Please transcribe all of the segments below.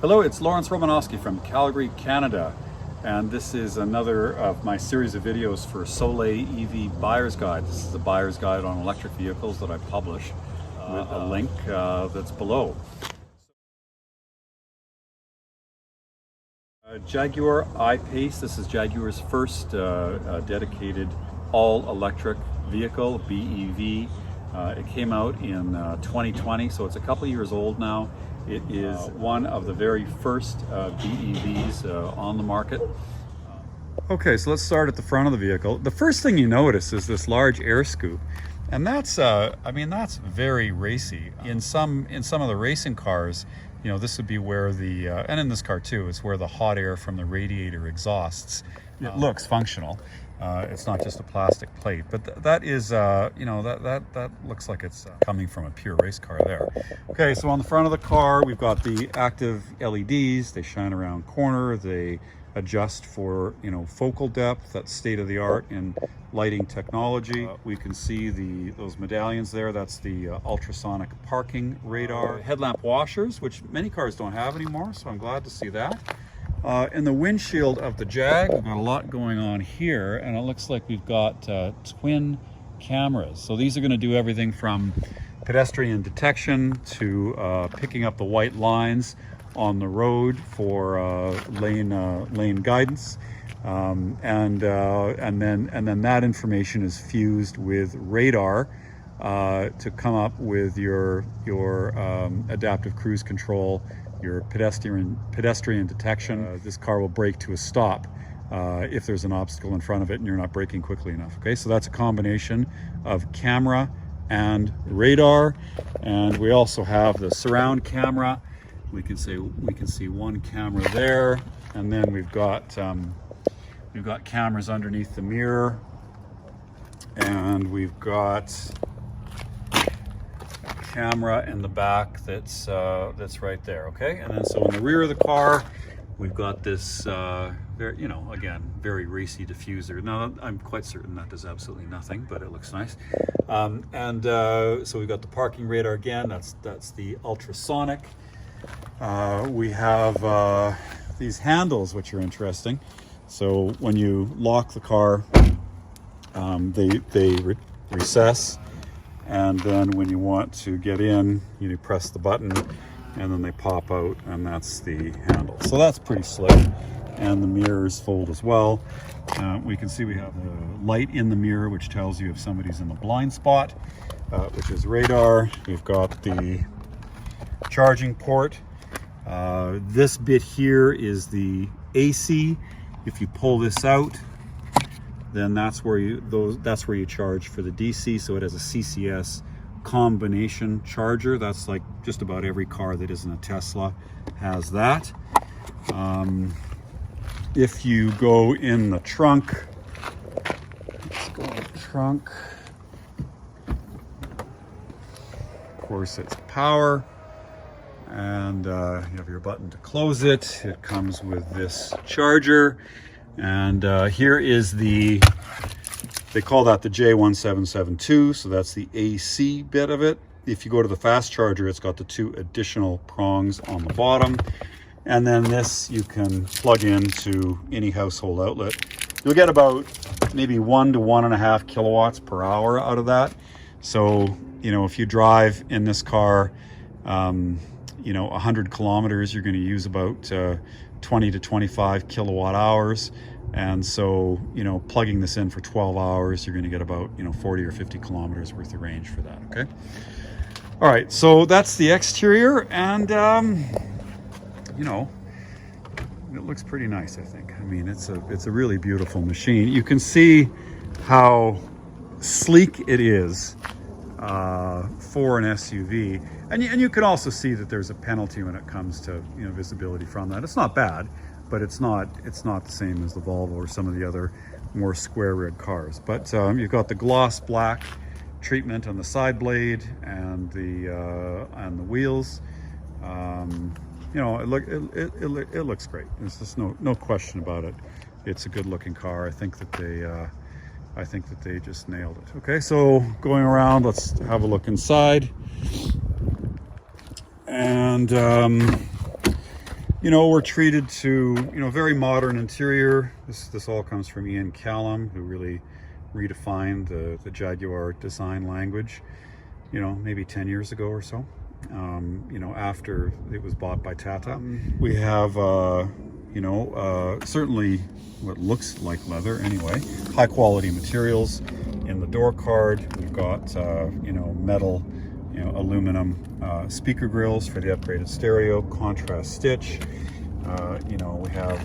Hello, it's Lawrence Romanosky from Calgary, Canada, and this is another of my series of videos for Soleil EV Buyer's Guide. This is a buyer's guide on electric vehicles that I publish with a link that's below. Jaguar I-Pace, this is Jaguar's first dedicated all-electric vehicle, BEV. It came out in 2020, so it's a couple years old now. It is one of the very first BEVs on the market. Okay, so let's start at the front of the vehicle. The first thing you notice is this large air scoop, and that's I mean, that's very racy. In some of the racing cars, you know, this would be where the and in this car too, it's where the hot air from the radiator exhausts. It looks functional. It's not just a plastic plate, but that is, you know, that looks like it's coming from a pure race car there. Okay, so on the front of the car, we've got the active LEDs. They shine around corner. They adjust for, you know, focal depth. That's state of the art in lighting technology. We can see those medallions there. That's the ultrasonic parking radar. Headlamp washers, which many cars don't have anymore, so I'm glad to see that. In the windshield of the Jag, we've got a lot going on here, and it looks like we've got twin cameras. So these are going to do everything from pedestrian detection to picking up the white lines on the road for lane guidance, and then that information is fused with radar to come up with your adaptive cruise control, your pedestrian detection. This car will brake to a stop if there's an obstacle in front of it and you're not braking quickly enough. Okay, so that's a combination of camera and radar. And we also have the surround camera. We can see one camera there, and then we've got cameras underneath the mirror, and we've got camera in the back that's right there. Okay, and then so in the rear of the car we've got this very, you know, again, very racy diffuser. Now I'm quite certain that does absolutely nothing, but it looks nice. So we've got the parking radar again. That's the ultrasonic. We have these handles, which are interesting. So when you lock the car, they recess. And then when you want to get in, you press the button and then they pop out, and that's the handle. So that's pretty slick. And the mirrors fold as well. We can see we have the light in the mirror, which tells you if somebody's in the blind spot, which is radar. We've got the charging port. This bit here is the AC. If you pull this out, then that's where you charge for the DC. So it has a CCS combination charger. That's like just about every car that isn't a Tesla has that. If you go in the trunk, let's go in the trunk. Of course, it's power, and you have your button to close it. It comes with this charger. And here is they call that the J1772, so that's the AC bit of it. If you go to the fast charger, it's got the two additional prongs on the bottom. And then this you can plug into any household outlet. You'll get about maybe 1 to 1.5 kilowatts per hour out of that. So, you know, if you drive in this car, you know, 100 kilometers, you're going to use about 20 to 25 kilowatt hours. And so, you know, plugging this in for 12 hours, you're going to get about, you know, 40 or 50 kilometers worth of range for that. Okay. All right. So that's the exterior, and you know, it looks pretty nice, I think. I mean, it's a really beautiful machine. You can see how sleek it is for an SUV, and you can also see that there's a penalty when it comes to, you know, visibility from that. It's not bad, but it's not the same as the Volvo or some of the other more square red cars. But you've got the gloss black treatment on the side blade and the wheels. You know, it looks great. There's just no question about it. It's a good looking car. I think that they just nailed it. Okay, so going around, let's have a look inside. And You know, we're treated to, you know, very modern interior. This all comes from Ian Callum, who really redefined the Jaguar design language, you know, maybe 10 years ago or so, you know, after it was bought by Tata. We have, you know, certainly what looks like leather anyway, high quality materials in the door card. We've got, you know, metal, you know, aluminum speaker grills for the upgraded stereo, contrast stitch. You know, we have,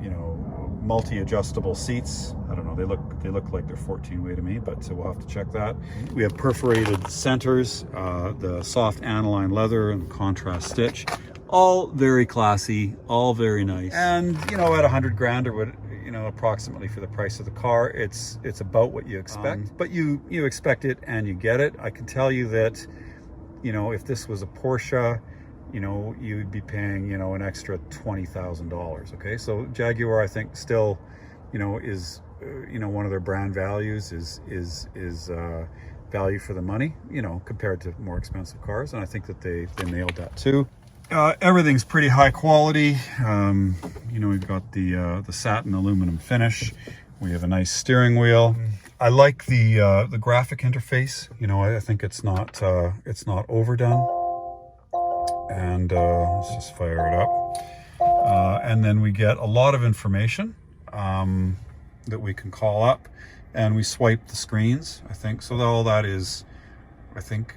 you know, multi-adjustable seats. I don't know, they look like they're 14-way to me, but we'll have to check that. We have perforated centers, the soft aniline leather and contrast stitch. All very classy, all very nice. And, you know, at 100 grand or what, you know, approximately for the price of the car, it's about what you expect. But you expect it and you get it. I can tell you that, you know, if this was a Porsche, you know, you'd be paying, you know, an extra $20,000. Okay, so Jaguar, I think, still, you know, is, you know, one of their brand values is value for the money, you know, compared to more expensive cars, and I think that they nailed that too. Everything's pretty high quality. You know, we've got the satin aluminum finish. We have a nice steering wheel. I like the graphic interface. You know, I think it's not overdone. And let's just fire it up. And then we get a lot of information that we can call up, and we swipe the screens, I think. So all that is, I think,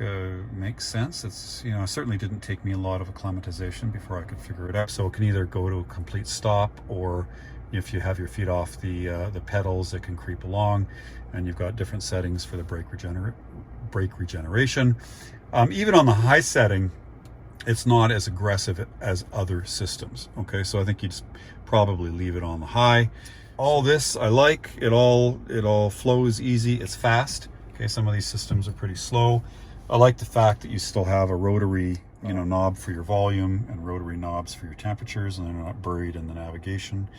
makes sense. It's, you know, it certainly didn't take me a lot of acclimatization before I could figure it out. So it can either go to a complete stop, or if you have your feet off the pedals, it can creep along, and you've got different settings for the brake regeneration. Even on the high setting, it's not as aggressive as other systems. Okay, so I think you just probably leave it on the high. All this I like. It all flows easy. It's fast. Okay, some of these systems are pretty slow. I like the fact that you still have a rotary, you know, knob for your volume and rotary knobs for your temperatures, and they're not buried in the navigation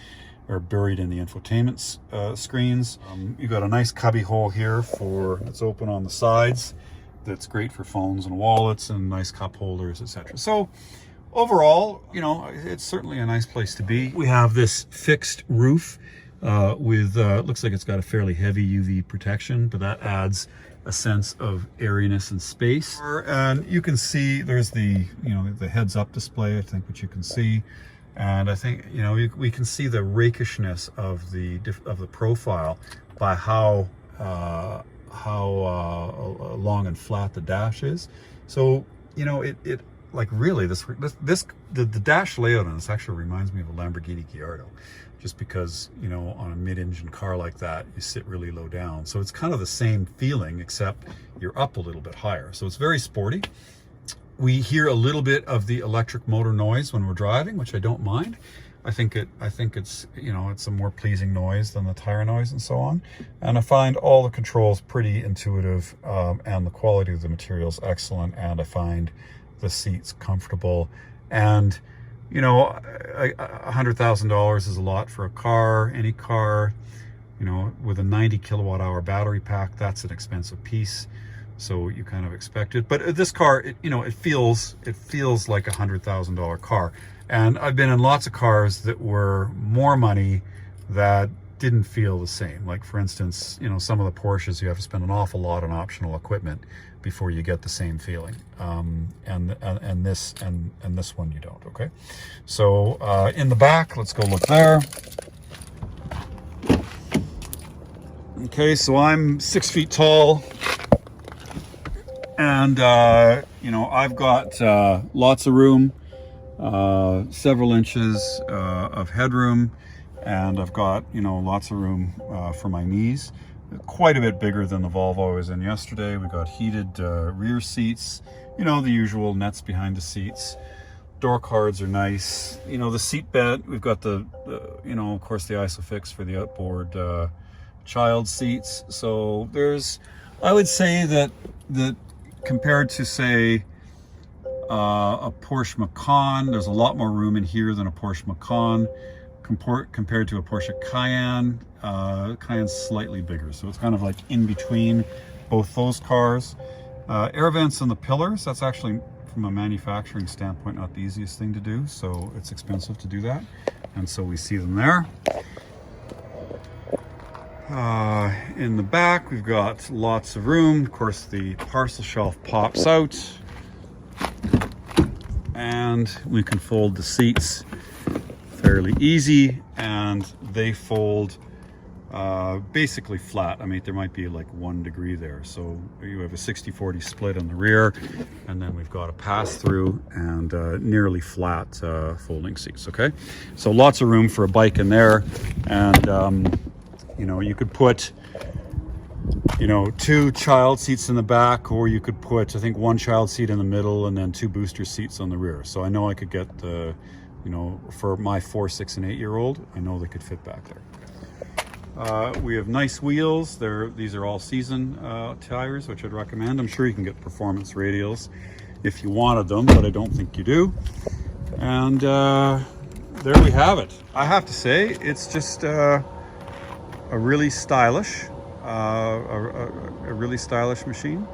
or buried in the infotainment screens. You've got a nice cubby hole here for, it's open on the sides. That's great for phones and wallets and nice cup holders, etc. So overall, you know, it's certainly a nice place to be. We have this fixed roof with looks like it's got a fairly heavy UV protection, but that adds a sense of airiness and space. And you can see there's the, you know, the heads up display, I think, which you can see. And I think, you know, we can see the rakishness of the profile by how long and flat the dash is. So, you know, it like really the dash layout on this actually reminds me of a Lamborghini Gallardo, just because, you know, on a mid-engine car like that, you sit really low down. So it's kind of the same feeling, except you're up a little bit higher. So it's very sporty. We hear a little bit of the electric motor noise when we're driving, which I don't mind. I think it's, you know, it's a more pleasing noise than the tire noise and so on. And I find all the controls pretty intuitive, and the quality of the materials excellent. And I find the seats comfortable. And, you know, $100,000 is a lot for a car, any car. You know, with a 90 kilowatt hour battery pack, that's an expensive piece. So you kind of expect it. But this car, you know, it feels like a $100,000 car. And I've been in lots of cars that were more money that didn't feel the same. Like, for instance, you know, some of the Porsches, you have to spend an awful lot on optional equipment before you get the same feeling. And this one you don't. Okay, so in the back, let's go look there. Okay, so I'm 6 feet tall, and you know, I've got lots of room. Several inches of headroom, and I've got, you know, lots of room for my knees. Quite a bit bigger than the Volvo I was in yesterday. We got heated rear seats, you know, the usual nets behind the seats. Door cards are nice. You know, the seat bed, we've got the you know, of course, the ISOFIX for the outboard child seats. So there's, I would say that compared to, say, a Porsche Macan, there's a lot more room in here than a Porsche Macan. Compared to a Porsche Cayenne, Cayenne's slightly bigger, so it's kind of like in between both those cars. Air vents on the pillars, that's actually, from from a manufacturing standpoint, not the easiest thing to do, so it's expensive to do that. And so we see them there. In the back, we've got lots of room. Of course, the parcel shelf pops out, and we can fold the seats fairly easy, and they fold basically flat. I mean, there might be like 1 degree there. So you have a 60-40 split on the rear, and then we've got a pass-through and nearly flat folding seats, okay? So lots of room for a bike in there, and you know, you could put, you know, 2 child seats in the back, or you could put, I think, 1 child seat in the middle and then 2 booster seats on the rear. So I know I could get the, you know, for my 4, 6, and 8-year-old, I know they could fit back there. We have nice wheels. These are all season tires, which I'd recommend. I'm sure you can get performance radials if you wanted them, but I don't think you do. And there we have it. I have to say, it's just a really stylish, a really stylish machine,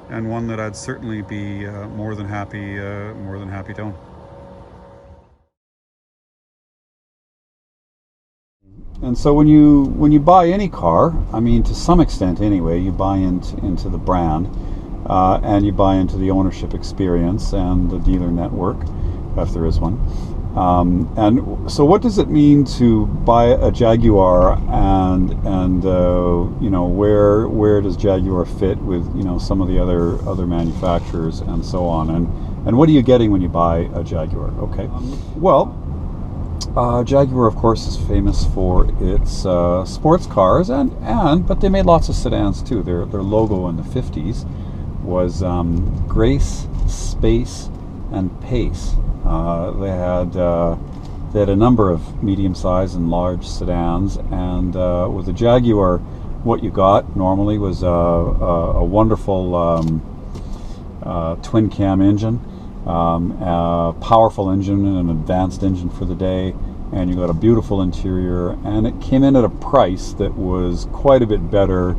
and one that I'd certainly be more than happy to own. And so when you buy any car, I mean, to some extent anyway, you buy into the brand, and you buy into the ownership experience and the dealer network, if there is one. And so what does it mean to buy a Jaguar, and you know, where does Jaguar fit with, you know, some of the other manufacturers and so on, and what are you getting when you buy a Jaguar? Okay, well, Jaguar, of course, is famous for its sports cars, but they made lots of sedans too. Their logo in the 50s was Grace, Space, and Pace. They had a number of medium-sized and large sedans, and with the Jaguar, what you got normally was a wonderful twin-cam engine, a powerful engine and an advanced engine for the day, and you got a beautiful interior, and it came in at a price that was quite a bit better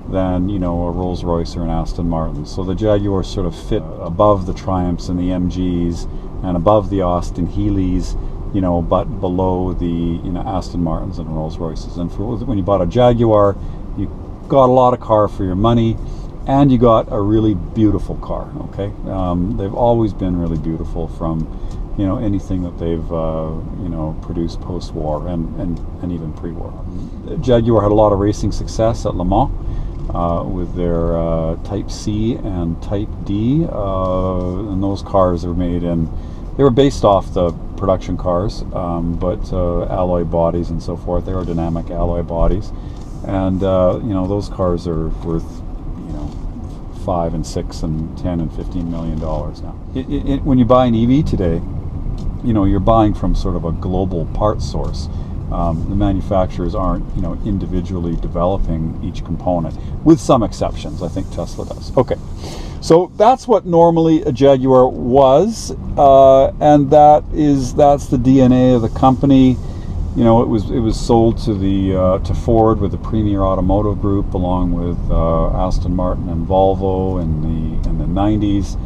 than, you know, a Rolls-Royce or an Aston Martin. So the Jaguar sort of fit above the Triumphs and the MGs and above the Austin Healey's, you know, but below the, you know, Aston Martins and Rolls-Royces. And when you bought a Jaguar, you got a lot of car for your money, and you got a really beautiful car, okay? They've always been really beautiful, from, you know, anything that they've, you know, produced post-war and even pre-war. Jaguar had a lot of racing success at Le Mans with their Type C and Type D, and those cars were made in, they were based off the production cars, but alloy bodies and so forth, aerodynamic alloy bodies, and you know, those cars are worth, you know, $5 and $6 and $10 and $15 million now. When you buy an EV today, you know, you're buying from sort of a global part source. The manufacturers aren't, you know, individually developing each component, with some exceptions. I think Tesla does. Okay, so that's what normally a Jaguar was, and that's the DNA of the company. You know, it was sold to Ford with the Premier Automotive Group, along with Aston Martin and Volvo in the 90s.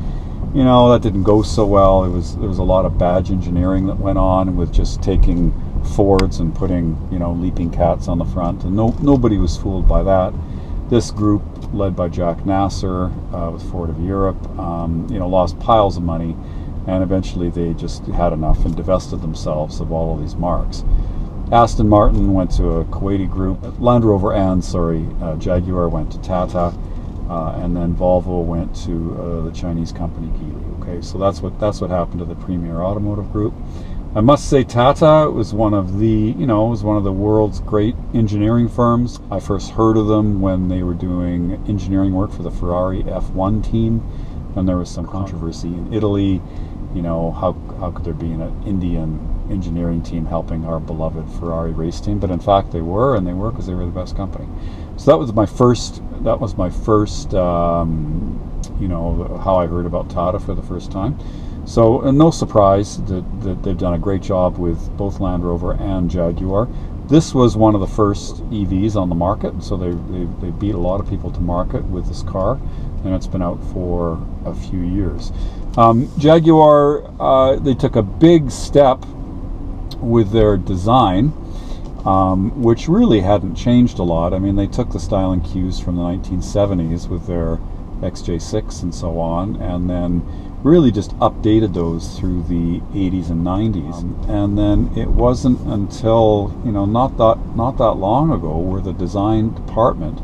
You know, that didn't go so well. There was a lot of badge engineering that went on with just taking Fords and putting, you know, leaping cats on the front, and nobody was fooled by that. This group, led by Jack Nasser with Ford of Europe, you know, lost piles of money, and eventually they just had enough and divested themselves of all of these marks. Aston Martin went to a Kuwaiti group. Land Rover and Jaguar went to Tata, and then Volvo went to the Chinese company Geely. Okay, so that's what happened to the Premier Automotive Group. I must say, Tata was one of the world's great engineering firms. I first heard of them when they were doing engineering work for the Ferrari F1 team, and there was some controversy in Italy. You know, how could there be an Indian engineering team helping our beloved Ferrari race team? But in fact, they were because they were the best company. So that was my first. You know, how I heard about Tata for the first time. So, and no surprise that they've done a great job with both Land Rover and Jaguar. This was one of the first EVs on the market, so they beat a lot of people to market with this car, and it's been out for a few years. Jaguar, they took a big step with their design, which really hadn't changed a lot. I mean, they took the styling cues from the 1970s with their XJ6 and so on, and then really just updated those through the 80s and 90s. And then it wasn't until, not that long ago, where the design department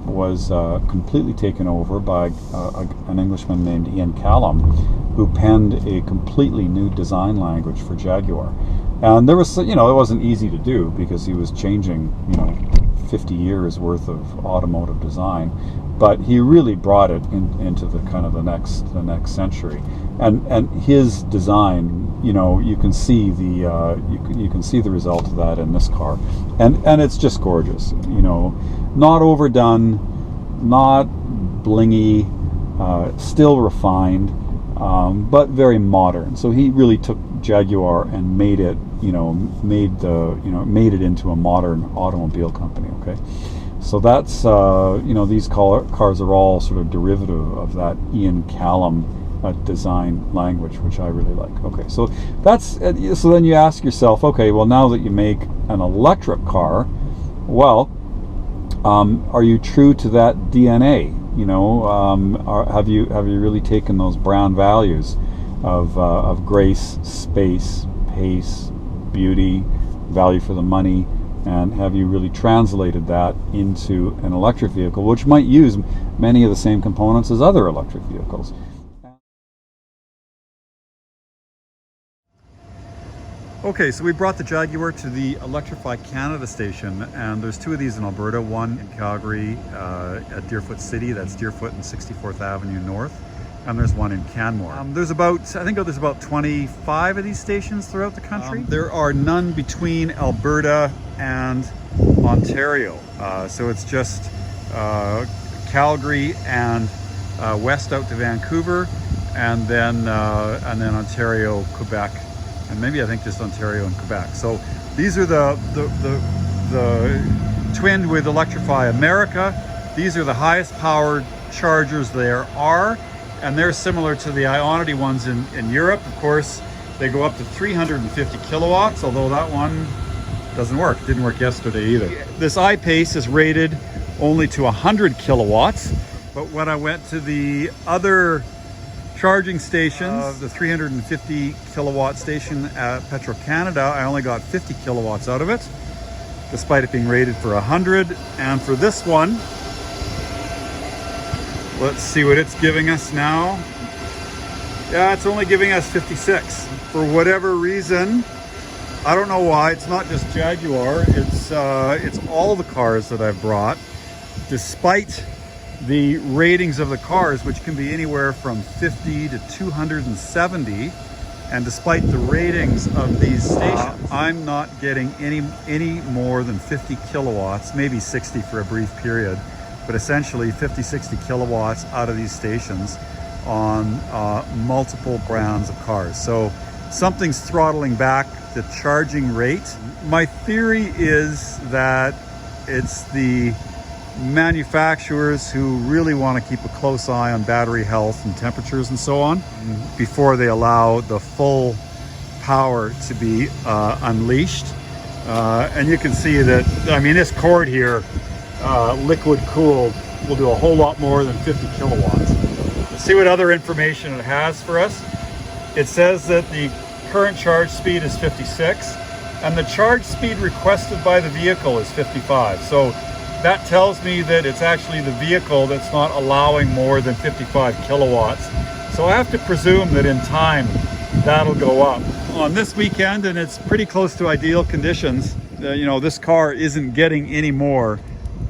was completely taken over by an Englishman named Ian Callum, who penned a completely new design language for Jaguar. And there was, it wasn't easy to do, because he was changing, 50 years worth of automotive design, but he really brought it into the kind of the next century. And his design, you can see the you can see the result of that in this car, and it's just gorgeous. Not overdone, not blingy, still refined, but very modern. So he really took Jaguar and made it, made it into a modern automobile company. Okay, so that's these cars are all sort of derivative of that Ian Callum design language, which I really like. Okay, so that's so then you ask yourself, okay, well, now that you make an electric car, well, are you true to that DNA? Have you really taken those brand values of grace, space, pace, beauty, value for the money, and have you really translated that into an electric vehicle, which might use many of the same components as other electric vehicles? Okay, so we brought the Jaguar to the Electrified Canada station, and there's two of these in Alberta, one in Calgary at Deerfoot City, that's Deerfoot and 64th Avenue North, and there's one in Canmore. There's about 25 of these stations throughout the country. There are none between Alberta and Ontario, so it's just Calgary and west out to Vancouver, and then Ontario, Quebec, and maybe I think just Ontario and Quebec. So these are the twinned with Electrify America. These are the highest powered chargers there are, and they're similar to the Ionity ones in Europe. Of course, they go up to 350 kilowatts, although that one doesn't work. It didn't work yesterday either. This I-Pace is rated only to 100 kilowatts, but when I went to the other charging stations, the 350 kilowatt station at Petro-Canada, I only got 50 kilowatts out of it, despite it being rated for 100. And for this one, let's see what it's giving us now. Yeah, it's only giving us 56. For whatever reason, I don't know why, it's not just Jaguar, it's all the cars that I've brought, despite the ratings of the cars, which can be anywhere from 50 to 270, and despite the ratings of these stations, I'm not getting any more than 50 kilowatts, maybe 60 for a brief period, but essentially 50-60 kilowatts out of these stations on multiple brands of cars. So something's throttling back the charging rate. My theory is that it's the manufacturers who really want to keep a close eye on battery health and temperatures and so on before they allow the full power to be unleashed. And you can see that, I mean, this cord here, liquid cooled, will do a whole lot more than 50 kilowatts. Let's see what other information it has for us. It says that the current charge speed is 56 and the charge speed requested by the vehicle is 55. So that tells me that it's actually the vehicle that's not allowing more than 55 kilowatts. So I have to presume that in time that'll go up. On this weekend, and it's pretty close to ideal conditions, this car isn't getting any more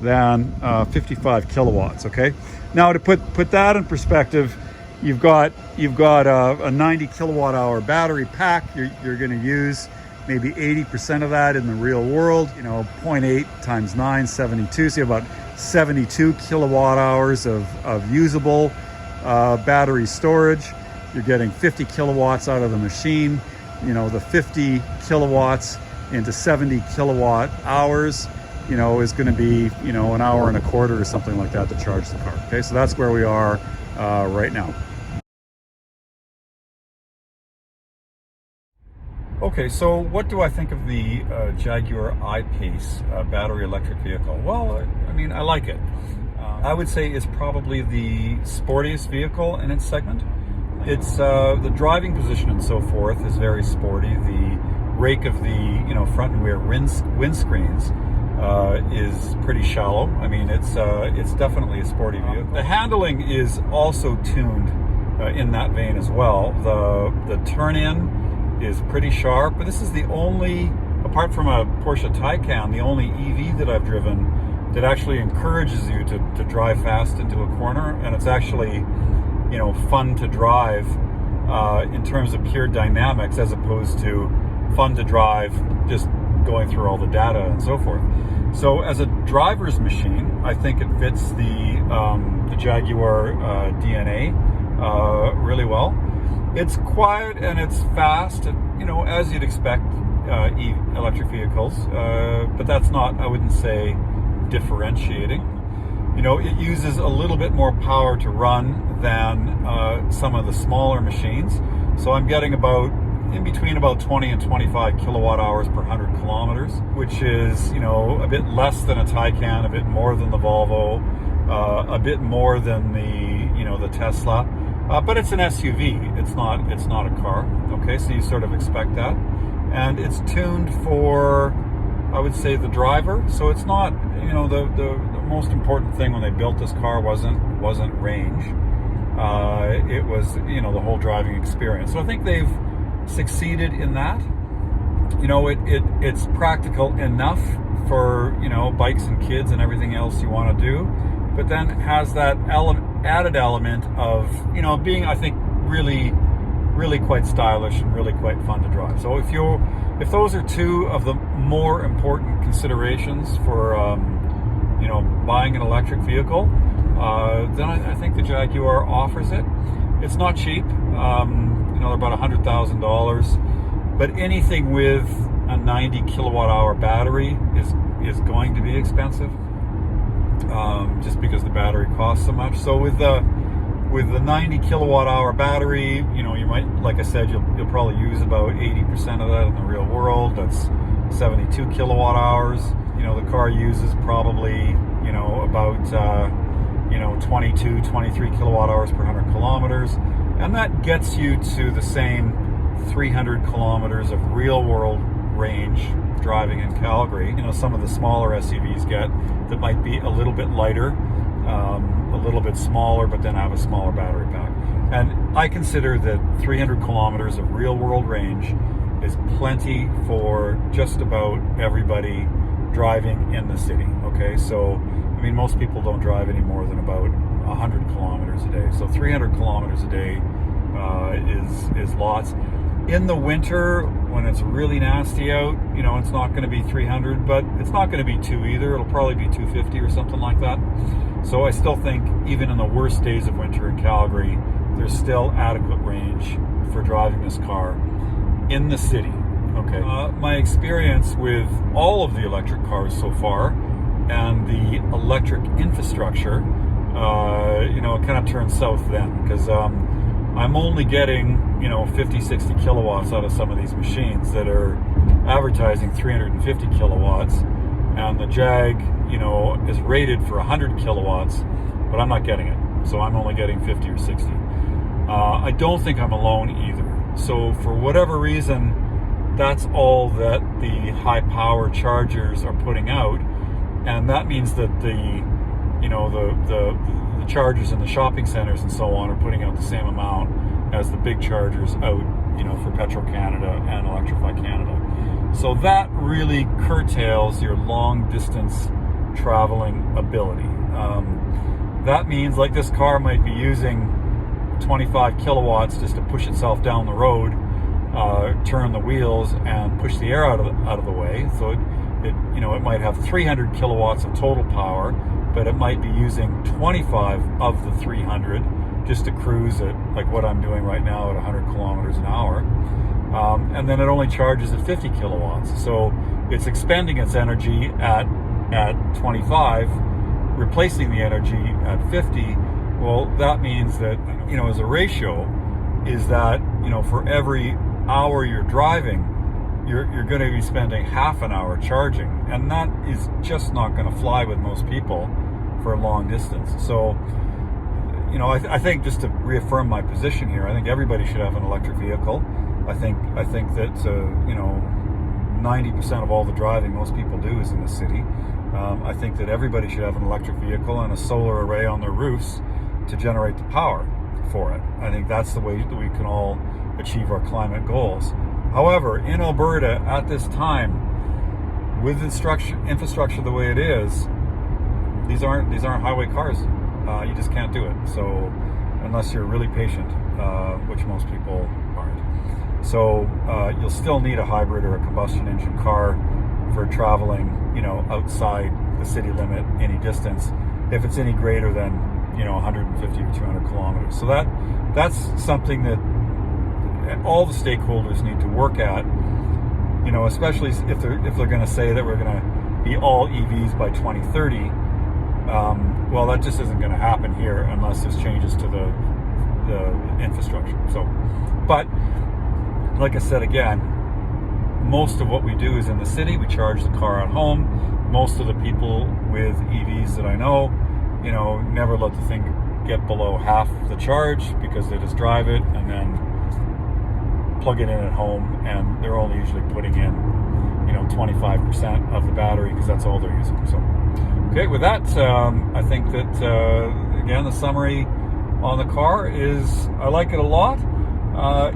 than 55 kilowatts, okay? Now to put that in perspective, you've got a 90 kilowatt hour battery pack. You're gonna use maybe 80% of that in the real world, 0.8 times 9, 72. So you have about 72 kilowatt hours of usable battery storage. You're getting 50 kilowatts out of the machine. The 50 kilowatts into 70 kilowatt hours, you know, is going to be, you know, an hour and a quarter or something like that to charge the car. Okay, so that's where we are right now. Okay, so what do I think of the Jaguar I-Pace battery electric vehicle? Well, I mean, I like it. I would say it's probably the sportiest vehicle in its segment. It's the driving position and so forth is very sporty. The rake of the, you know, front and rear windscreens is pretty shallow. I mean, it's definitely a sporty vehicle. The handling is also tuned in that vein as well. The turn-in is pretty sharp, but this is the only, apart from a Porsche Taycan, the only EV that I've driven that actually encourages you to drive fast into a corner, and it's actually, you know, fun to drive in terms of pure dynamics, as opposed to fun to drive just going through all the data and so forth. So as a driver's machine, I think it fits the Jaguar DNA really well. It's quiet and it's fast, and, you know, as you'd expect electric vehicles, but that's not, I wouldn't say, differentiating. You know, it uses a little bit more power to run than some of the smaller machines. So I'm getting about, in between about 20 and 25 kilowatt hours per 100 kilometers, which is, you know, a bit less than a Taycan, a bit more than the Volvo, a bit more than the, you know, the Tesla. But it's an SUV. It's not a car. Okay, so you sort of expect that, and it's tuned for, I would say, the driver. So it's not, you know, the most important thing when they built this car wasn't range. It was, you know, the whole driving experience. So I think they've succeeded in that. You know, it's practical enough for, you know, bikes and kids and everything else you want to do, but then has that added element of, you know, being, I think, really quite stylish and really quite fun to drive. So if those are two of the more important considerations for you know, buying an electric vehicle, then I think the Jaguar offers it. It's not cheap. You know, they're about $100,000, but anything with a 90 kilowatt hour battery is going to be expensive, just because the battery costs so much. So with the 90 kilowatt hour battery, you know, you might, like I said, you'll probably use about 80% of that in the real world. That's 72 kilowatt hours. You know, the car uses probably, you know, about you know, 22, 23 kilowatt hours per 100 kilometers, and that gets you to the same 300 kilometers of real world range driving in Calgary. You know, some of the smaller SUVs get that might be a little bit lighter, a little bit smaller, but then have a smaller battery pack. And I consider that 300 kilometers of real world range is plenty for just about everybody driving in the city. Okay, so I mean, most people don't drive any more than about 100 kilometers a day. So 300 kilometers a day is lots. In the winter, when it's really nasty out, you know, it's not going to be 300, but it's not going to be 2 either. It'll probably be 250 or something like that. So I still think, even in the worst days of winter in Calgary, there's still adequate range for driving this car in the city. Okay. My experience with all of the electric cars so far and the electric infrastructure, you know, it kind of turns south then, because I'm only getting, you know, 50, 60 kilowatts out of some of these machines that are advertising 350 kilowatts, and the Jag, you know, is rated for 100 kilowatts, but I'm not getting it. So I'm only getting 50 or 60. I don't think I'm alone either. So for whatever reason, that's all that the high power chargers are putting out, and that means that the, you know, the chargers in the shopping centers and so on are putting out the same amount as the big chargers out, you know, for Petro-Canada and Electrified Canada. So that really curtails your long distance traveling ability. That means, like, this car might be using 25 kilowatts just to push itself down the road, turn the wheels and push the air out of the way. So it you know, it might have 300 kilowatts of total power, but it might be using 25 of the 300 just to cruise at, like what I'm doing right now, at 100 kilometers an hour. and then it only charges at 50 kilowatts. So it's expending its energy at 25, replacing the energy at 50. Well, that means that, as a ratio, is that, for every hour you're driving, you're going to be spending half an hour charging, and that is just not going to fly with most people for a long distance. So, I think, just to reaffirm my position here, I think everybody should have an electric vehicle. I think that 90% of all the driving most people do is in the city. I think that everybody should have an electric vehicle and a solar array on their roofs to generate the power for it. I think that's the way that we can all achieve our climate goals. However, in Alberta at this time, with infrastructure the way it is, these aren't highway cars. You just can't do it. So unless you're really patient, which most people aren't. So you'll still need a hybrid or a combustion engine car for traveling, outside the city limit any distance, if it's any greater than 150 or 200 kilometers. So that's something that all the stakeholders need to work at, especially if they're going to say that we're going to be all EVs by 2030. Well, that just isn't going to happen here unless there's changes to the infrastructure. So, but like I said again, most of what we do is in the city. We charge the car at home. Most of the people with EVs that I know, never let the thing get below half the charge, because they just drive it and then plug it in at home, and they're only usually putting in 25% of the battery, because that's all they're using. So okay, with that, I think that again, the summary on the car is I like it a lot.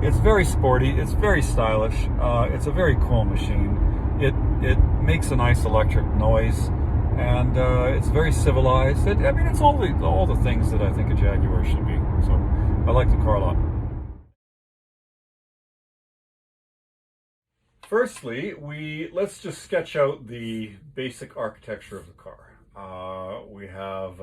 It's very sporty, it's very stylish, it's a very cool machine. It makes a nice electric noise, and it's very civilized. It's all the things that I think a Jaguar should be. So I like the car a lot. Firstly, let's just sketch out the basic architecture of the car. We have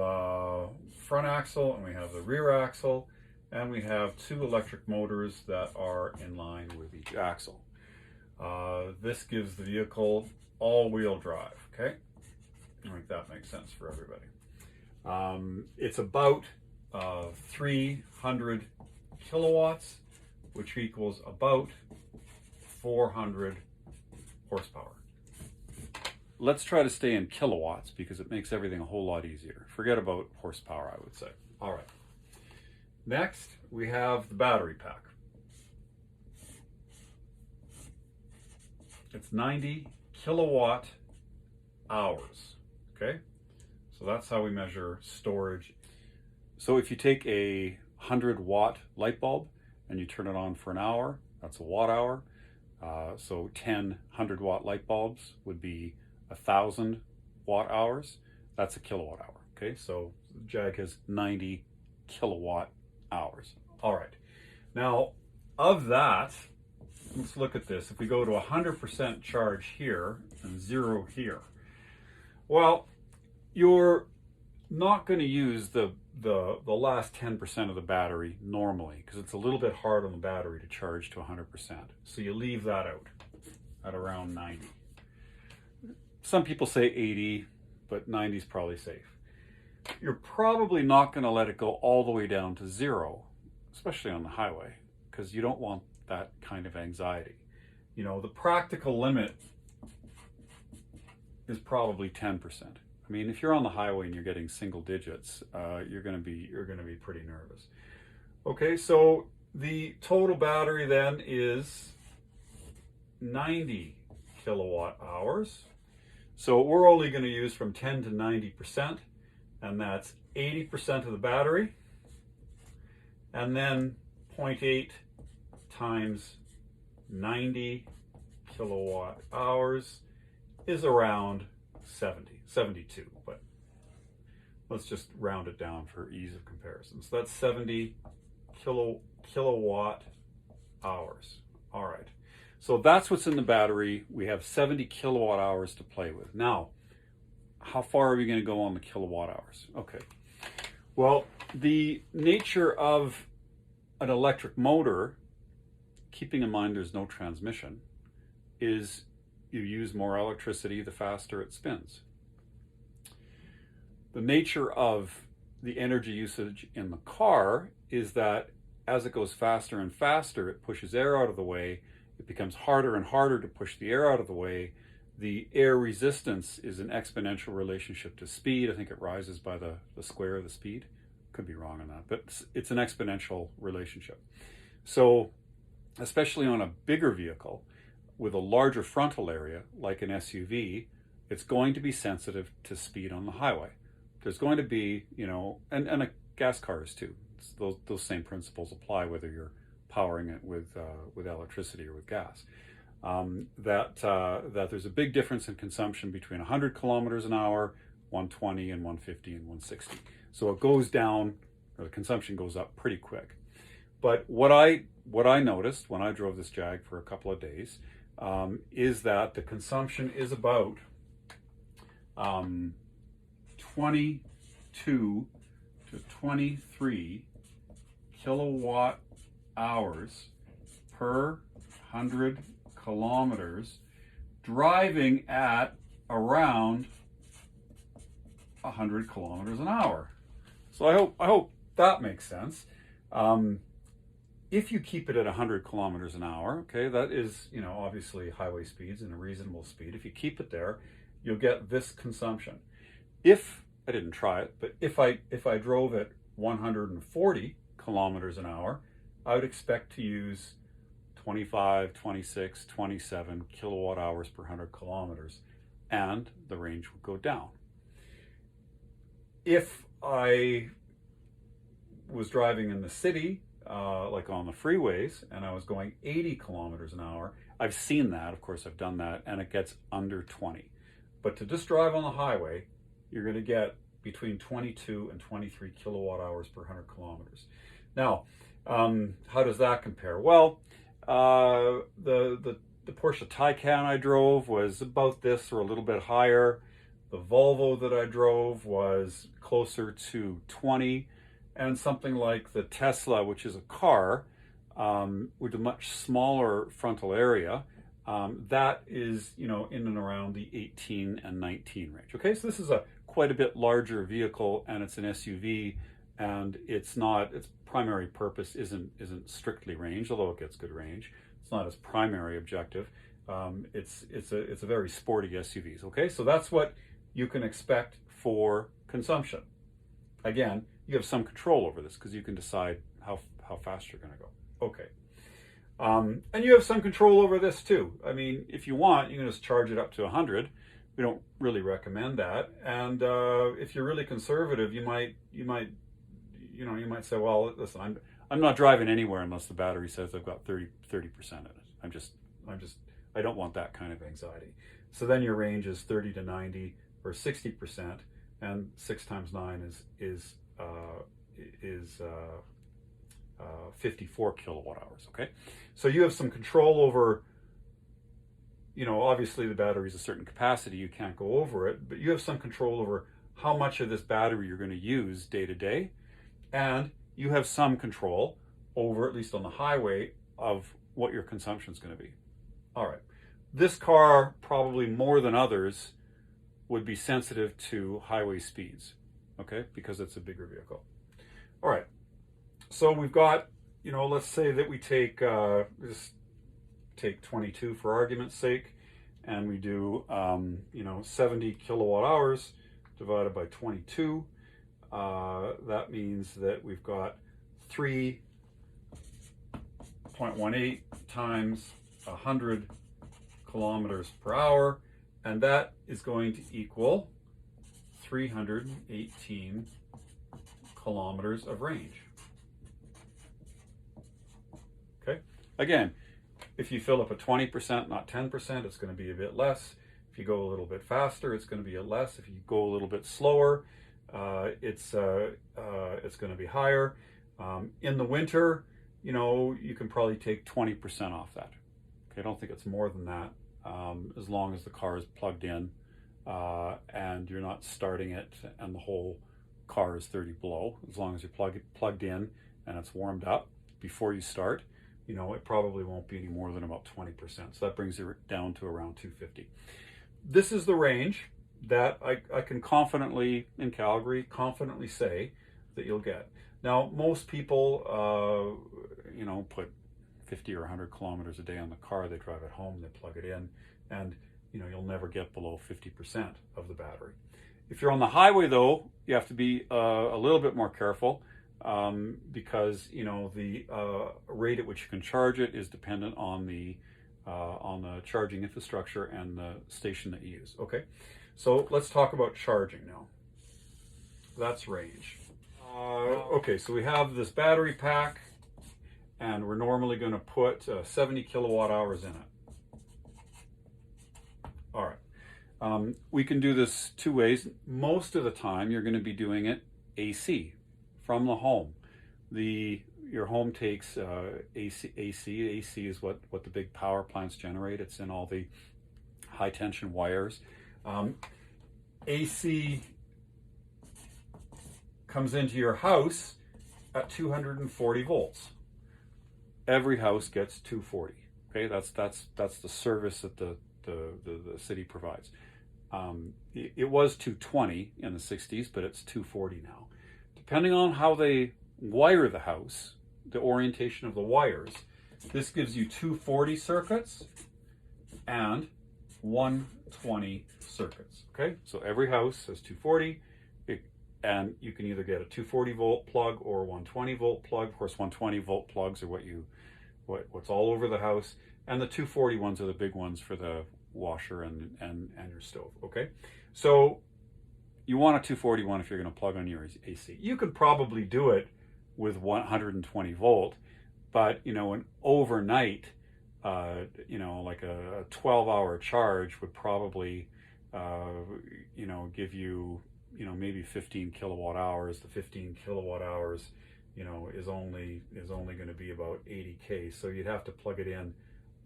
front axle, and we have the rear axle, and we have two electric motors that are in line with each axle. This gives the vehicle all-wheel drive, okay? I think that makes sense for everybody. It's about 300 kilowatts, which equals about 400 horsepower. Let's try to stay in kilowatts, because it makes everything a whole lot easier. Forget about horsepower, I would say. All right. Next, we have the battery pack. It's 90 kilowatt hours, okay? So that's how we measure storage. So if you take a 100-watt light bulb and you turn it on for an hour, that's a watt hour. So 10 100-watt light bulbs would be 1,000 watt hours. That's a kilowatt hour, okay? So Jag has 90 kilowatt hours. All right. Now, of that, let's look at this. If we go to 100% charge here and 0 here, well, you're not going to use the last 10% of the battery normally, because it's a little bit hard on the battery to charge to 100%. So you leave that out at around 90. Some people say 80, but 90 is probably safe. You're probably not going to let it go all the way down to 0, especially on the highway, because you don't want that kind of anxiety. The practical limit is probably 10%. I mean, if you're on the highway and you're getting single digits, you're going to be pretty nervous. Okay, so the total battery then is 90 kilowatt hours. So we're only going to use from 10 to 90%, and that's 80% of the battery, and then 0.8 times 90 kilowatt hours is around 72, but let's just round it down for ease of comparison. So that's 70 kilowatt hours. All right. So that's what's in the battery. We have 70 kilowatt hours to play with. Now, how far are we going to go on the kilowatt hours? Okay. Well, the nature of an electric motor keeping in mind there's no transmission, is you use more electricity the faster it spins. The nature of the energy usage in the car is that as it goes faster and faster, it pushes air out of the way. It becomes harder and harder to push the air out of the way. The air resistance is an exponential relationship to speed. I think it rises by the square of the speed. Could be wrong on that, but it's an exponential relationship. So especially on a bigger vehicle with a larger frontal area, like an SUV, it's going to be sensitive to speed on the highway. There's going to be, and gas cars too. Those same principles apply whether you're powering it with electricity or with gas. That there's a big difference in consumption between 100 kilometers an hour, 120 and 150 and 160. So it goes down, or the consumption goes up pretty quick. But what I noticed when I drove this Jag for a couple of days is that the consumption is about 22 to 23 kilowatt hours per 100 kilometers, driving at around 100 kilometers an hour. So I hope that makes sense. If you keep it at 100 kilometers an hour, okay, that is, obviously highway speeds and a reasonable speed. If you keep it there, you'll get this consumption. If I didn't try it, but if I drove at 140 kilometers an hour, I would expect to use 25, 26, 27 kilowatt hours per 100 kilometers, and the range would go down. If I was driving in the city, like on the freeways, and I was going 80 kilometers an hour, I've seen that, of course I've done that, and it gets under 20. But to just drive on the highway, you're going to get between 22 and 23 kilowatt hours per 100 kilometers. Now, how does that compare? Well, the Porsche Taycan I drove was about this or a little bit higher. The Volvo that I drove was closer to 20, and something like the Tesla, which is a car with a much smaller frontal area, that is, in and around the 18 and 19 range. Okay, so this is a quite a bit larger vehicle, and it's an SUV, and its primary purpose isn't strictly range, although it gets good range. It's not its primary objective. It's a very sporty SUV. Okay, so that's what you can expect for consumption. Again, you have some control over this because you can decide how fast you're going to go. Okay. And you have some control over this too. I mean, if you want, you can just charge it up to 100. We don't really recommend that. And if you're really conservative, you might say, well, listen, I'm not driving anywhere unless the battery says I've got 30% in it. I don't want that kind of anxiety. So then your range is 30 to 90 or 60%, and 6 times 9 is 54 kilowatt hours. Okay, so you have some control over. Obviously the battery is a certain capacity, you can't go over it, but you have some control over how much of this battery you're going to use day to day, and you have some control over, at least on the highway, of what your consumption is going to be. All right, this car probably more than others would be sensitive to highway speeds, okay, because it's a bigger vehicle. All right, so we've got, let's say that we take, just take 22 for argument's sake, and we do, 70 kilowatt hours divided by 22. That means that we've got 3.18 times 100 kilometers per hour, and that is going to equal 318 kilometers of range. Okay, again, if you fill up at 20%, not 10%, it's going to be a bit less. If you go a little bit faster, it's going to be less. If you go a little bit slower, it's going to be higher. In the winter, you can probably take 20% off that. Okay, I don't think it's more than that, as long as the car is plugged in and you're not starting it and the whole car is 30 below. As long as you're plugged in and it's warmed up before you start, you know, it probably won't be any more than about 20%. So that brings it down to around 250. This is the range that I can confidently, in Calgary, confidently say that you'll get. Now, most people, you know, put 50 or 100 kilometers a day on the car. They drive it home, they plug it in, and you know, you'll never get below 50% of the battery. If you're on the highway, though, you have to be a little bit more careful because, you know, the rate at which you can charge it is dependent on the charging infrastructure and the station that you use. Okay, so let's talk about charging now. That's range. Okay, so we have this battery pack, and we're normally going to put 70 kilowatt hours in it. All right. We can do this two ways. Most of the time, you're going to be doing it AC from the home. Your home takes AC. AC is what the big power plants generate. It's in all the high tension wires. AC comes into your house at 240 volts. Every house gets 240. Okay, that's the service that the city provides. It was 220 in the 60s, but it's 240 now. Depending on how they wire the house, the orientation of the wires, this gives you 240 circuits and 120 circuits. Okay, so every house has 240, and you can either get a 240 volt plug or a 120 volt plug. Of course, 120 volt plugs are what's all over the house, and the 240 ones are the big ones for the washer and your stove. Okay, so you want a 241 if you're going to plug on your AC. You could probably do it with 120 volt, but you know, an overnight, you know, like a 12-hour charge would probably, you know, give you, you know, maybe 15 kilowatt hours. The 15 kilowatt hours, you know, is only going to be about 80K. So you'd have to plug it in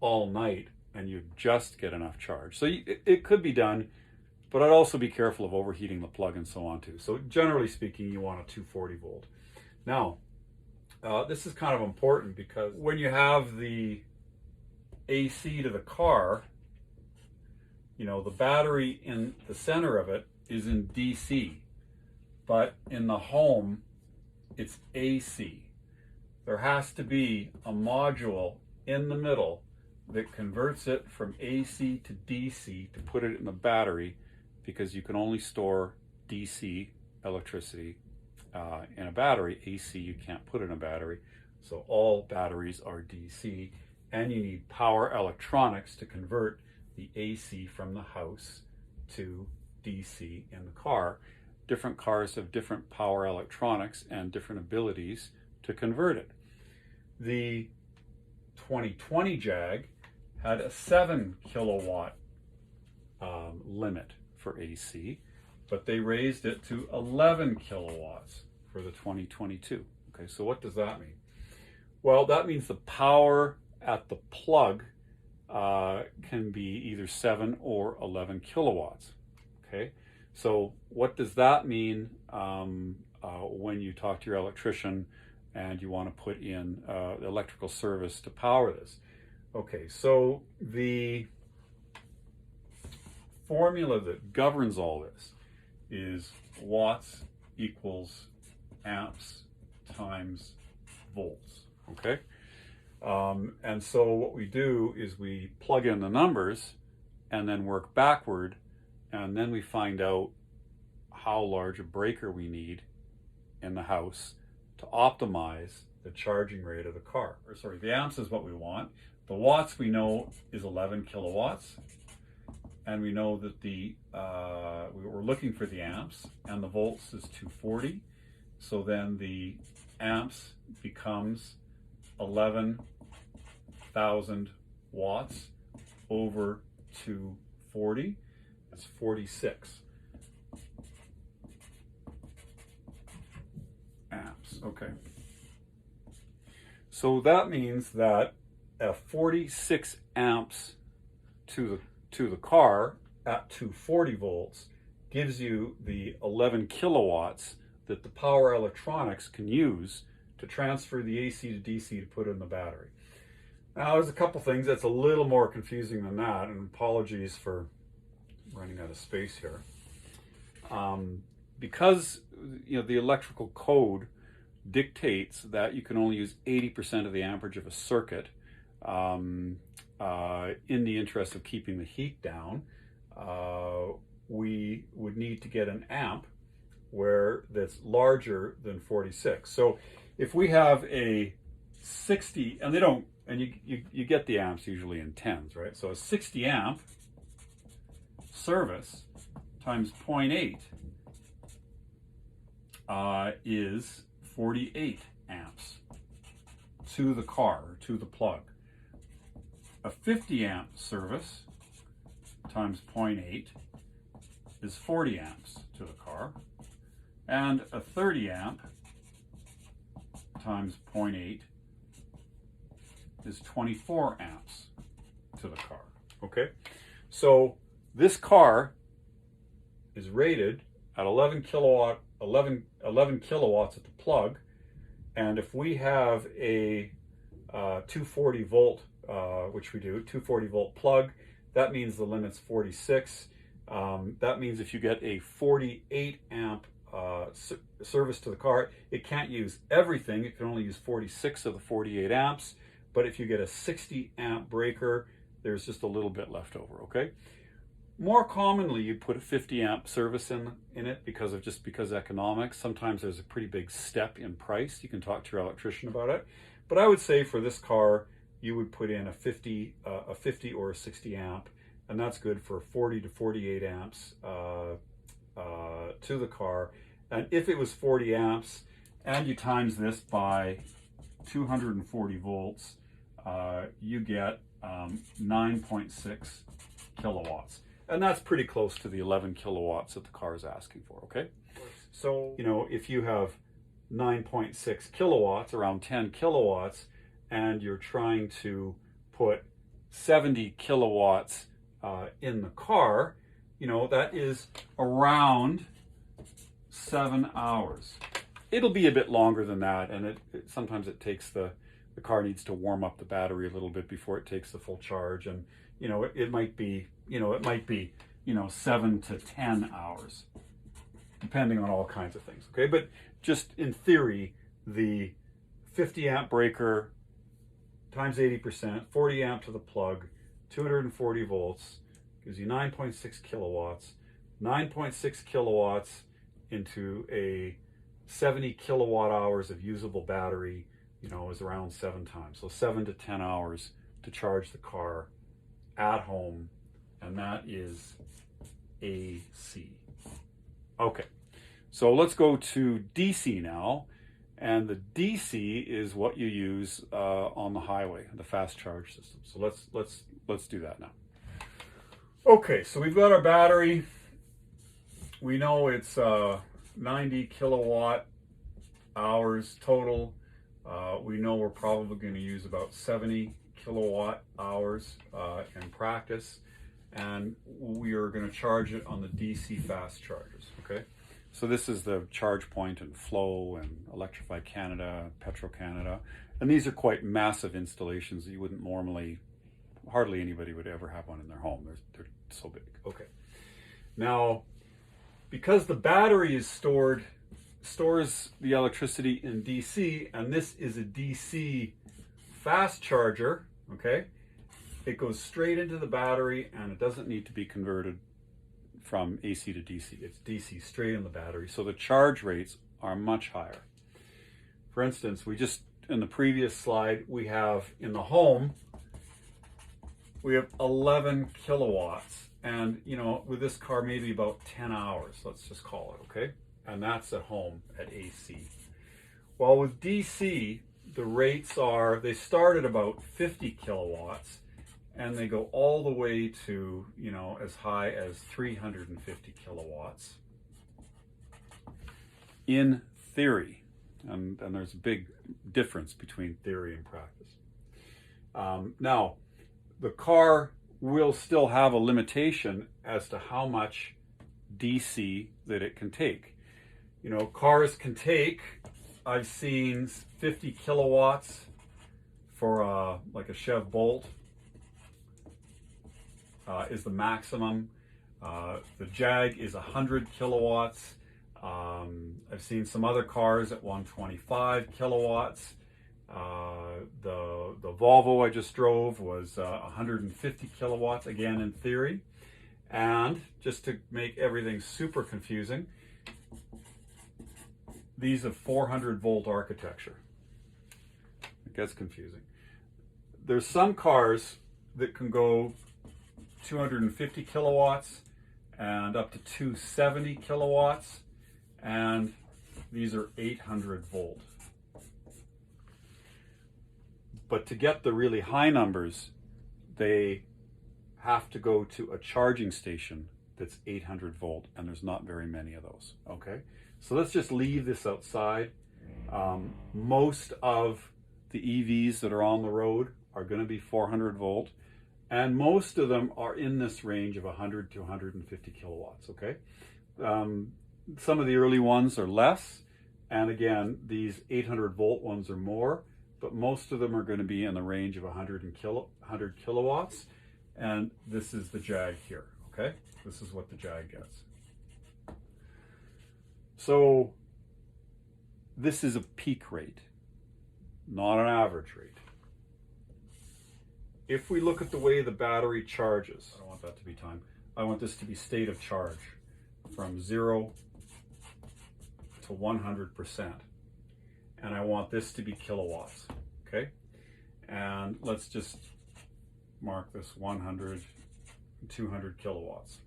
all night and you'd just get enough charge. So it could be done, but I'd also be careful of overheating the plug and so on too. So generally speaking, you want a 240 volt. Now, this is kind of important because when you have the AC to the car, you know, the battery in the center of it is in DC, but in the home, it's AC. There has to be a module in the middle that converts it from AC to DC to put it in the battery, because you can only store DC electricity in a battery. AC you can't put in a battery, so all batteries are DC, and you need power electronics to convert the AC from the house to DC in the car. Different cars have different power electronics and different abilities to convert it. The 2020 Jag had a 7 kilowatt limit for AC, but they raised it to 11 kilowatts for the 2022. Okay, so what does that mean? Well, that means the power at the plug can be either 7 or 11 kilowatts. Okay, so what does that mean when you talk to your electrician and you want to put in electrical service to power this? Okay, so the formula that governs all this is watts equals amps times volts. Okay, and so what we do is we plug in the numbers and then work backward, and then we find out how large a breaker we need in the house to optimize the charging rate of the car. Or sorry, the amps is what we want. The watts we know is 11 kilowatts, and we know that we're looking for the amps, and the volts is 240. So then the amps becomes 11,000 watts over 240. That's 46 amps. Okay. So that means that 46 amps to the car at 240 volts gives you the 11 kilowatts that the power electronics can use to transfer the AC to DC to put in the battery. Now, there's a couple things that's a little more confusing than that, and apologies for running out of space here. Because the electrical code dictates that you can only use 80% of the amperage of a circuit in the interest of keeping the heat down, we would need to get an amp that's larger than 46. So if we have a 60, and they don't, and you get the amps usually in tens, right? So a 60 amp service times 0.8 is 48 amps to the car, or to the plug. A 50 amp service times 0.8 is 40 amps to the car. And a 30 amp times 0.8 is 24 amps to the car. Okay, so this car is rated at 11 kilowatts at the plug, and if we have a 240 volt, which we do, 240 volt plug, that means the limit's 46. That means if you get a 48 amp service to the car, it can't use everything. It can only use 46 of the 48 amps. But if you get a 60 amp breaker, there's just a little bit left over, okay? More commonly, you put a 50 amp service in it because economics. Sometimes there's a pretty big step in price. You can talk to your electrician about it. But I would say for this car, you would put in a 50 or a 60 amp, and that's good for 40 to 48 amps to the car. And if it was 40 amps, and you times this by 240 volts, you get 9.6 kilowatts. And that's pretty close to the 11 kilowatts that the car is asking for, okay? So, if you have 9.6 kilowatts, around 10 kilowatts, and you're trying to put 70 kilowatts in the car, that is around 7 hours. It'll be a bit longer than that, and sometimes it takes the car needs to warm up the battery a little bit before it takes the full charge, and it might be 7 to 10 hours, depending on all kinds of things. Okay, but just in theory, the 50 amp breaker times 80%, 40 amp to the plug, 240 volts gives you 9.6 kilowatts. 9.6 kilowatts into a 70 kilowatt hours of usable battery, is around 7 times. So 7 to 10 hours to charge the car at home, and that is AC. Okay, so let's go to DC now, and the DC is what you use on the highway, the fast charge system. So let's do that now. Okay, so we've got our battery. We know it's 90 kilowatt hours total. We know we're probably going to use about 70 kilowatt hours in practice, and we are going to charge it on the DC fast chargers. Okay, so this is the Charge Point and Flow and Electrified Canada, Petro Canada, and these are quite massive installations that you wouldn't normally, hardly anybody would ever have one in their home. They're so big. Okay, now because the battery is stores the electricity in DC, and this is a DC fast charger, okay? It goes straight into the battery, and it doesn't need to be converted from AC to DC. It's DC straight in the battery. So the charge rates are much higher. For instance, in the previous slide, we have in the home, we have 11 kilowatts. And, with this car, maybe about 10 hours, let's just call it, okay? And that's at home at AC. Well, with DC, the rates they start at about 50 kilowatts, and they go all the way to, as high as 350 kilowatts. In theory, and there's a big difference between theory and practice. Now, the car will still have a limitation as to how much DC that it can take. Cars can take, I've seen 50 kilowatts for like a Chev Bolt is the maximum. The Jag is 100 kilowatts. I've seen some other cars at 125 kilowatts. The Volvo I just drove was 150 kilowatts, again in theory. And just to make everything super confusing, these have 400 volt architecture. It gets confusing. There's some cars that can go 250 kilowatts and up to 270 kilowatts, and these are 800 volt. But to get the really high numbers, they have to go to a charging station that's 800 volt, and there's not very many of those. Okay, so let's just leave this outside. Most of the EVs that are on the road are going to be 400 volt, and most of them are in this range of 100 to 150 kilowatts. Okay, some of the early ones are less, and again, these 800 volt ones are more, but most of them are going to be in the range of 100 kilowatts. And this is the Jag here, okay? This is what the Jag gets. So this is a peak rate, not an average rate. If we look at the way the battery charges, I don't want that to be time. I want this to be state of charge from 0 to 100%. And I want this to be kilowatts, okay? And let's just mark this 100, 200 kilowatts.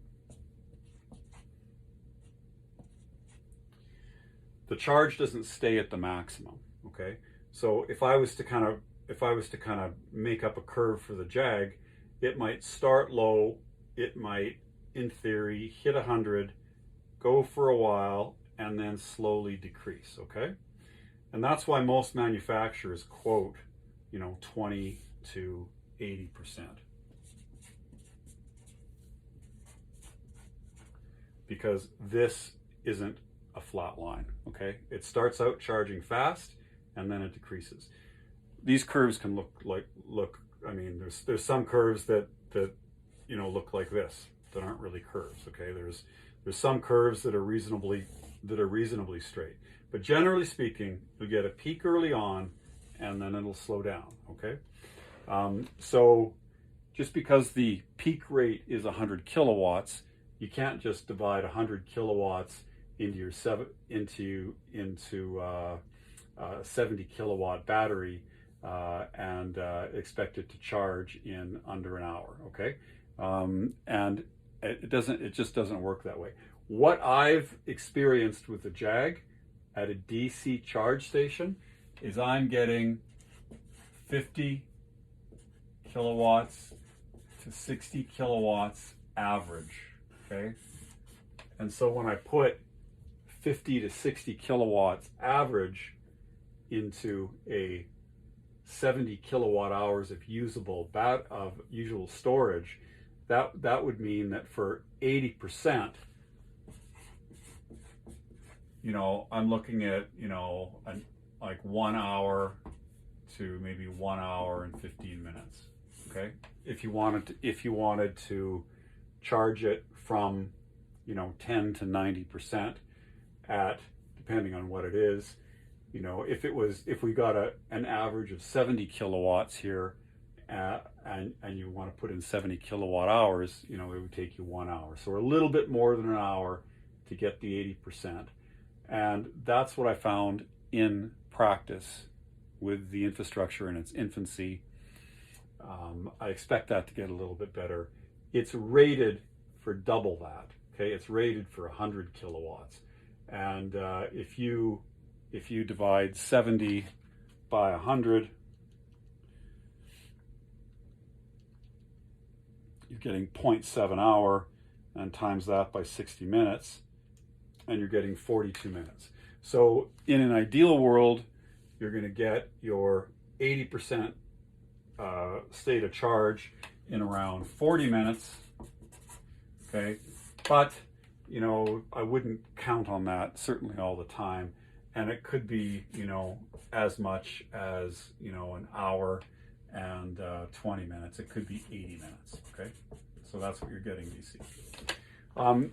The charge doesn't stay at the maximum, okay? So if I was to kind of make up a curve for the Jag, it might start low, it might, in theory, hit 100, go for a while, and then slowly decrease, okay? And that's why most manufacturers quote, 20 to 80%. Because this isn't a flat line, okay? It starts out charging fast and then it decreases. These curves can look, I mean, there's some curves that look like this, that aren't really curves, okay? There's some curves that are reasonably straight. But generally speaking, you'll get a peak early on and then it'll slow down, okay? So just because the peak rate is 100 kilowatts, you can't just divide 100 kilowatts into a 70 kilowatt battery and expect it to charge in under an hour, okay? And it just doesn't work that way. What I've experienced with the Jag at a DC charge station is I'm getting 50 kilowatts to 60 kilowatts average, okay? And so when I put 50 to 60 kilowatts average into a 70 kilowatt hours of usable storage, that would mean that for 80%, I'm looking at, like 1 hour to maybe 1 hour and 15 minutes. Okay. If you wanted to charge it from, 10 to 90% at, depending on what it is, if we got an average of 70 kilowatts here, and you want to put in 70 kilowatt hours, it would take you 1 hour. So a little bit more than an hour to get the 80%. And that's what I found in practice with the infrastructure in its infancy. I expect that to get a little bit better. It's rated for double that, okay? It's rated for 100 kilowatts. And if you divide 70 by 100, you're getting 0.7 hour, and times that by 60 minutes, and you're getting 42 minutes. So in an ideal world, you're going to get your 80% state of charge in around 40 minutes, okay? But, I wouldn't count on that certainly all the time. And it could be, as much as, an hour and 20 minutes. It could be 80 minutes, okay? So that's what you're getting, DC.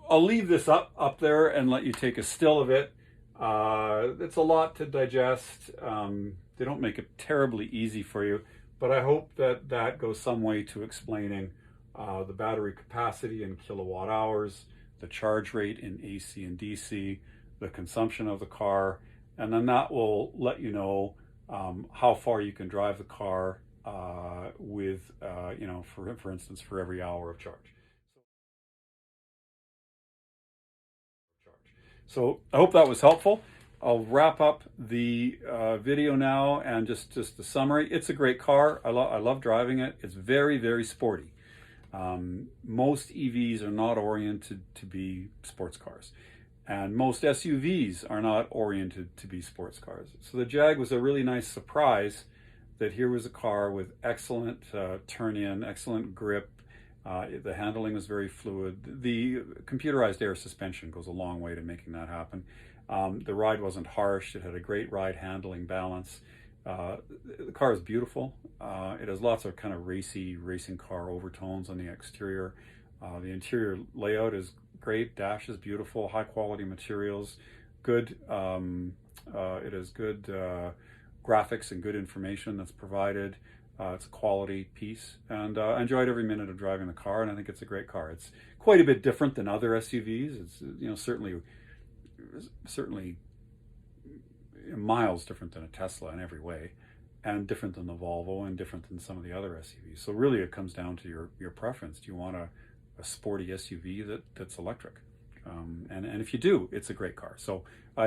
I'll leave this up there and let you take a still of it. It's a lot to digest. They don't make it terribly easy for you, but I hope that that goes some way to explaining the battery capacity in kilowatt hours, the charge rate in AC and DC, the consumption of the car, and then that will let you know how far you can drive the car with, you know, for instance, for every hour of charge. So I hope that was helpful. I'll wrap up the video now, and just the summary. It's a great car. I love driving it. It's very, very sporty. Most EVs are not oriented to be sports cars, and most SUVs are not oriented to be sports cars. So the Jag was a really nice surprise that here was a car with excellent turn-in, excellent grip. The handling was very fluid. The computerized air suspension goes a long way to making that happen. The ride wasn't harsh. It had a great ride handling balance. The car is beautiful. It has lots of kind of racing car overtones on the exterior. The interior layout is great. Dash is beautiful. High quality materials. Good. It has good graphics and good information that's provided. It's a quality piece, and I enjoyed every minute of driving the car, and I think it's a great car. It's quite a bit different than other SUVs. It's, you know, certainly miles different than a Tesla in every way, and different than the Volvo, and different than some of the other SUVs. So really it comes down to your preference. Do you want a sporty SUV that's electric? And if you do, it's a great car. So I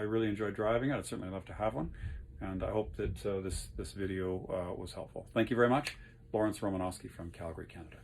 really enjoyed driving it. I'd certainly love to have one. And I hope that this video was helpful. Thank you very much. Lawrence Romanosky from Calgary, Canada.